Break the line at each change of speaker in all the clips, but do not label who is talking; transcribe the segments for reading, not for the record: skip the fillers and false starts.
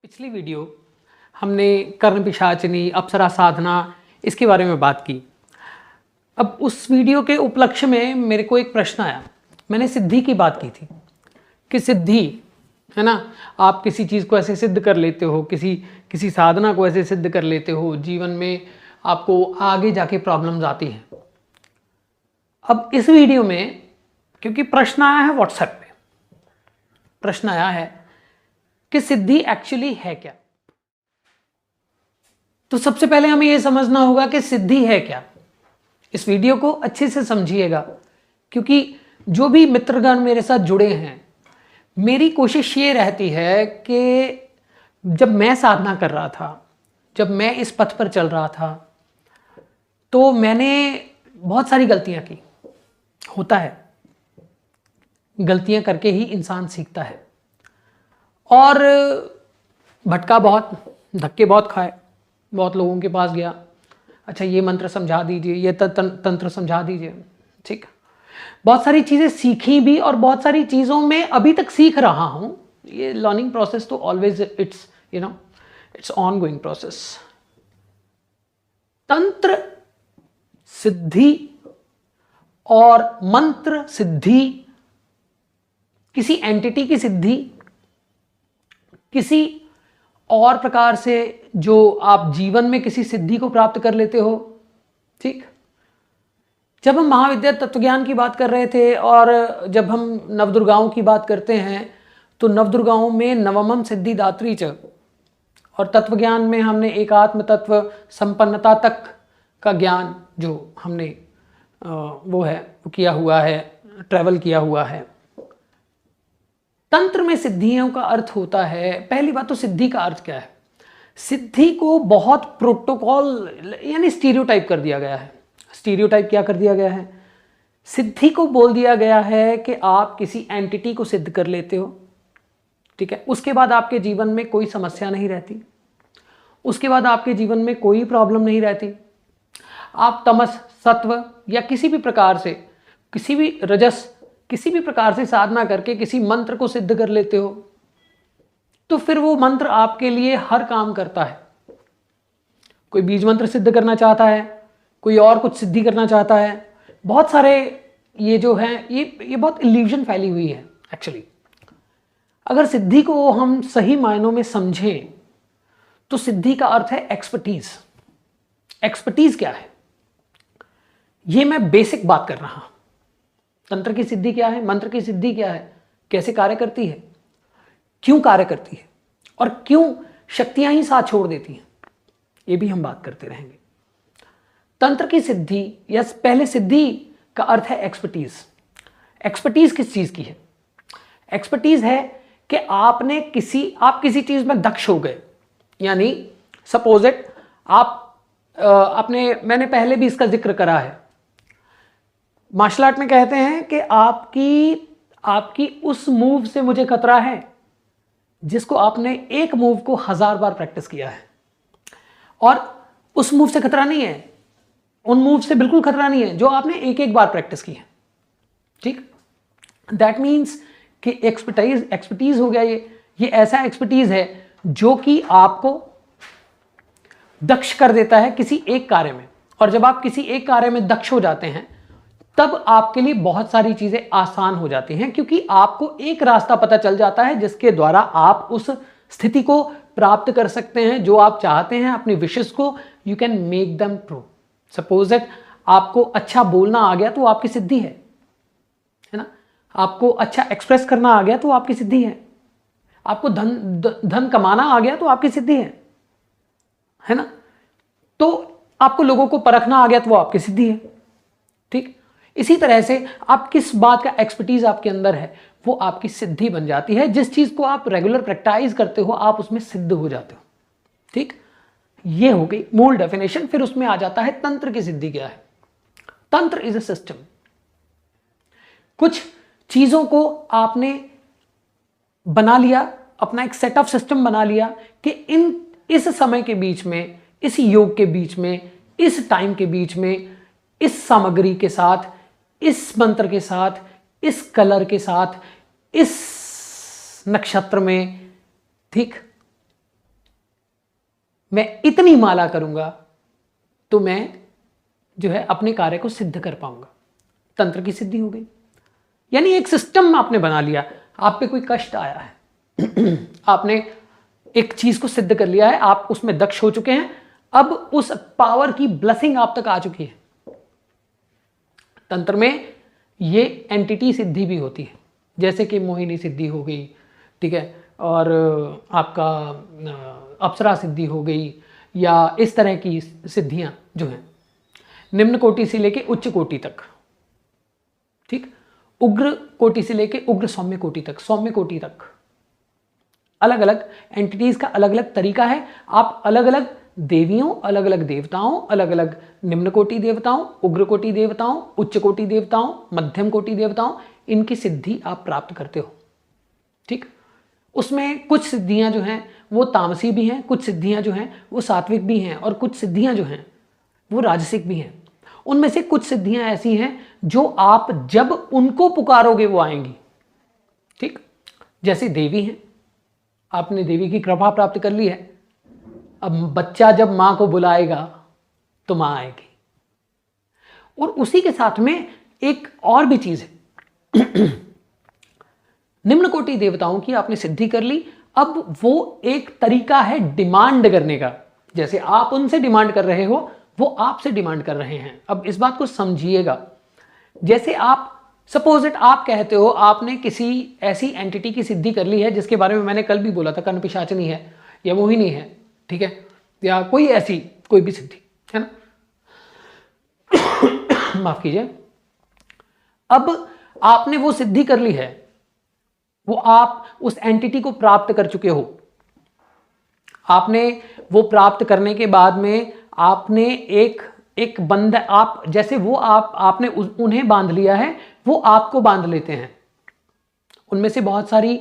पिछली वीडियो हमने कर्ण पिशाचिनी अप्सरा साधना इसके बारे में बात की। अब उस वीडियो के उपलक्ष्य में मेरे को एक प्रश्न आया। मैंने सिद्धि की बात की थी कि सिद्धि है ना, आप किसी चीज़ को ऐसे सिद्ध कर लेते हो, किसी साधना को ऐसे सिद्ध कर लेते हो, जीवन में आपको आगे जाके प्रॉब्लम्स आती हैं। अब इस वीडियो में क्योंकि प्रश्न आया है व्हाट्सएप पे, प्रश्न आया है कि सिद्धि एक्चुअली है क्या। तो सबसे पहले हमें यह समझना होगा कि सिद्धि है क्या। इस वीडियो को अच्छे से समझिएगा क्योंकि जो भी मित्रगण मेरे साथ जुड़े हैं, मेरी कोशिश ये रहती है कि जब मैं साधना कर रहा था, जब मैं इस पथ पर चल रहा था, तो मैंने बहुत सारी गलतियां की। होता है, गलतियां करके ही इंसान सीखता है। और भटका बहुत, धक्के बहुत खाए, बहुत लोगों के पास गया, अच्छा ये मंत्र समझा दीजिए, ये तंत्र समझा दीजिए, ठीक। बहुत सारी चीज़ें सीखी भी और बहुत सारी चीज़ों में अभी तक सीख रहा हूँ। ये लर्निंग प्रोसेस तो always it's on going process. तंत्र सिद्धि और मंत्र सिद्धि, किसी एंटिटी की सिद्धि, किसी और प्रकार से जो आप जीवन में किसी सिद्धि को प्राप्त कर लेते हो, ठीक। जब हम महाविद्या तत्वज्ञान की बात कर रहे थे और जब हम नवदुर्गाओं की बात करते हैं तो नवदुर्गाओं में नवमम सिद्धिदात्री च, और तत्वज्ञान में हमने एकात्म तत्व संपन्नता तक का ज्ञान जो हमने वो किया हुआ है, ट्रैवल किया हुआ है। तंत्र में सिद्धियों का अर्थ होता है, पहली बात तो सिद्धि का अर्थ क्या है। सिद्धि को बहुत प्रोटोकॉल यानी स्टीरियोटाइप कर दिया गया है। स्टीरियोटाइप क्या कर दिया गया है? सिद्धि को बोल दिया गया है कि आप किसी एंटिटी को सिद्ध कर लेते हो, ठीक है, उसके बाद आपके जीवन में कोई समस्या नहीं रहती, उसके बाद आपके जीवन में कोई प्रॉब्लम नहीं रहती। आप तमस, सत्व या किसी भी प्रकार से, किसी भी रजस, किसी भी प्रकार से साधना करके किसी मंत्र को सिद्ध कर लेते हो, तो फिर वो मंत्र आपके लिए हर काम करता है। कोई बीज मंत्र सिद्ध करना चाहता है, कोई और कुछ सिद्धि करना चाहता है, बहुत सारे ये जो है ये बहुत इल्यूजन फैली हुई है एक्चुअली। अगर सिद्धि को हम सही मायनों में समझें तो सिद्धि का अर्थ है एक्सपर्टीज। एक्सपर्टीज क्या है, ये मैं बेसिक बात कर रहा हूं। तंत्र की सिद्धि क्या है, मंत्र की सिद्धि क्या है, कैसे कार्य करती है, क्यों कार्य करती है और क्यों शक्तियां ही साथ छोड़ देती हैं, ये भी हम बात करते रहेंगे। तंत्र की सिद्धि या पहले सिद्धि का अर्थ है एक्सपर्टीज। एक्सपर्टीज किस चीज की है? एक्सपर्टीज है कि आप किसी चीज में दक्ष हो गए। यानी सपोज इट, मैंने पहले भी इसका जिक्र करा है। मार्शल आर्ट में कहते हैं कि आपकी उस मूव से मुझे खतरा है जिसको आपने एक मूव को 1000 बार प्रैक्टिस किया है। और उस मूव से खतरा नहीं है, उन मूव से बिल्कुल खतरा नहीं है जो आपने एक बार प्रैक्टिस की है, ठीक। दैट मीन्स कि एक्सपर्टीज हो गया। ये ऐसा एक्सपर्टीज है जो कि आपको दक्ष कर देता है किसी एक कार्य में। और जब आप किसी एक कार्य में दक्ष हो जाते हैं तब आपके लिए बहुत सारी चीजें आसान हो जाती हैं, क्योंकि आपको एक रास्ता पता चल जाता है जिसके द्वारा आप उस स्थिति को प्राप्त कर सकते हैं जो आप चाहते हैं। अपनी विशेष को you can make them true. Suppose that आपको अच्छा बोलना आ गया तो आपकी सिद्धि है ना। आपको अच्छा एक्सप्रेस करना आ गया तो आपकी सिद्धि है। आपको धन कमाना आ गया तो आपकी सिद्धि है ना। तो आपको लोगों को परखना आ गया तो वो आपकी सिद्धि है, ठीक। इसी तरह से आप किस बात का एक्सपर्टीज आपके अंदर है वो आपकी सिद्धि बन जाती है। जिस चीज को आप रेगुलर प्रैक्टिस करते हो आप उसमें सिद्ध हो जाते हो, ठीक। ये हो गई मूल डेफिनेशन। फिर उसमें आ जाता है तंत्र की सिद्धि क्या है। तंत्र इज अ सिस्टम। कुछ चीजों को आपने बना लिया, अपना एक सेट ऑफ सिस्टम बना लिया कि इस समय के बीच में, इस योग के बीच में, इस टाइम के बीच में, इस सामग्री के साथ, इस मंत्र के साथ, इस कलर के साथ, इस नक्षत्र में, ठीक, मैं इतनी माला करूंगा तो मैं जो है अपने कार्य को सिद्ध कर पाऊंगा। तंत्र की सिद्धि हो गई। यानी एक सिस्टम आपने बना लिया। आप पे कोई कष्ट आया है आपने एक चीज को सिद्ध कर लिया है, आप उसमें दक्ष हो चुके हैं, अब उस पावर की ब्लेसिंग आप तक आ चुकी है। तंत्र में ये एंटिटी सिद्धि भी होती है, जैसे कि मोहिनी सिद्धि हो गई, ठीक है, और आपका अप्सरा सिद्धि हो गई, या इस तरह की सिद्धियां जो हैं निम्न कोटि से लेके उच्च कोटि तक, ठीक, उग्र कोटि से लेके उग्र सौम्य कोटि तक, सौम्य कोटि तक, अलग अलग एंटिटीज का अलग अलग तरीका है। आप अलग अलग देवियों, अलग अलग देवताओं, अलग अलग निम्न कोटि देवताओं, उग्र कोटि देवताओं, उच्च कोटि देवताओं, मध्यम कोटि देवताओं, इनकी सिद्धि आप प्राप्त करते हो, ठीक। उसमें कुछ सिद्धियां जो हैं वो तामसी भी हैं, कुछ सिद्धियां जो हैं वो सात्विक भी हैं, और कुछ सिद्धियां जो हैं वो राजसिक भी हैं। उनमें से कुछ सिद्धियां ऐसी हैं जो आप जब उनको पुकारोगे वो आएंगी, ठीक। जैसे देवी हैं, आपने देवी की कृपा प्राप्त कर ली है, अब बच्चा जब मां को बुलाएगा तो मां आएगी। और उसी के साथ में एक और भी चीज है निम्न कोटि देवताओं की आपने सिद्धि कर ली, अब वो एक तरीका है डिमांड करने का। जैसे आप उनसे डिमांड कर रहे हो, वो आपसे डिमांड कर रहे हैं। अब इस बात को समझिएगा। जैसे आप सपोज इट, आप कहते हो आपने किसी ऐसी एंटिटी की सिद्धि कर ली है जिसके बारे में मैंने कल भी बोला था, कर्ण पिशाचिनी है या मोहिनी है, ठीक है, या कोई ऐसी कोई भी सिद्धि है ना माफ कीजिए। अब आपने वो सिद्धि कर ली है, वो आप उस एंटिटी को प्राप्त कर चुके हो। आपने वो प्राप्त करने के बाद में आपने एक बंद, आप जैसे वो आपने उन्हें बांध लिया है, वो आपको बांध लेते हैं। उनमें से बहुत सारी,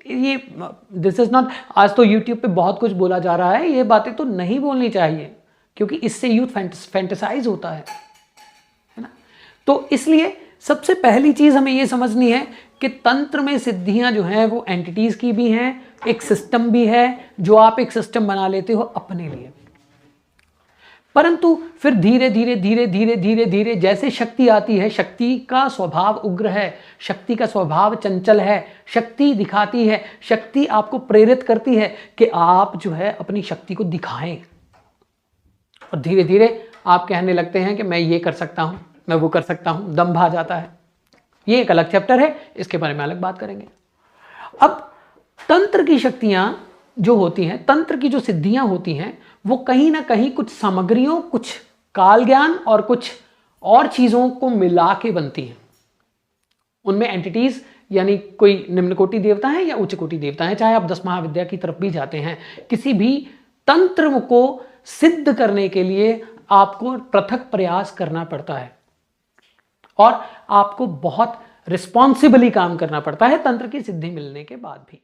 ये दिस इज नॉट, आज तो यूट्यूब पे बहुत कुछ बोला जा रहा है, ये बातें तो नहीं बोलनी चाहिए क्योंकि इससे यूथ फैंटेसाइज होता है ना। तो इसलिए सबसे पहली चीज हमें ये समझनी है कि तंत्र में सिद्धियां जो हैं वो एंटिटीज की भी हैं, एक सिस्टम भी है जो आप एक सिस्टम बना लेते हो अपने लिए। परंतु फिर धीरे धीरे धीरे धीरे धीरे धीरे जैसे शक्ति आती है, शक्ति का स्वभाव उग्र है, शक्ति का स्वभाव चंचल है, शक्ति दिखाती है, शक्ति आपको प्रेरित करती है कि आप जो है अपनी शक्ति को दिखाएं, और धीरे धीरे आप कहने लगते हैं कि मैं ये कर सकता हूं, मैं वो कर सकता हूं, दम्भ आ जाता है। ये एक अलग चैप्टर है, इसके बारे में अलग बात करेंगे। अब तंत्र की शक्तियां जो होती हैं, तंत्र की जो सिद्धियां होती हैं, वो कहीं ना कहीं कुछ सामग्रियों, कुछ काल ज्ञान और कुछ और चीजों को मिला के बनती हैं। उनमें एंटिटीज यानी कोई निम्न कोटि देवता है या उच्च कोटि देवता है, चाहे आप 10 महाविद्या की तरफ भी जाते हैं, किसी भी तंत्र को सिद्ध करने के लिए आपको पृथक प्रयास करना पड़ता है और आपको बहुत रिस्पॉन्सिबली काम करना पड़ता है तंत्र की सिद्धि मिलने के बाद भी।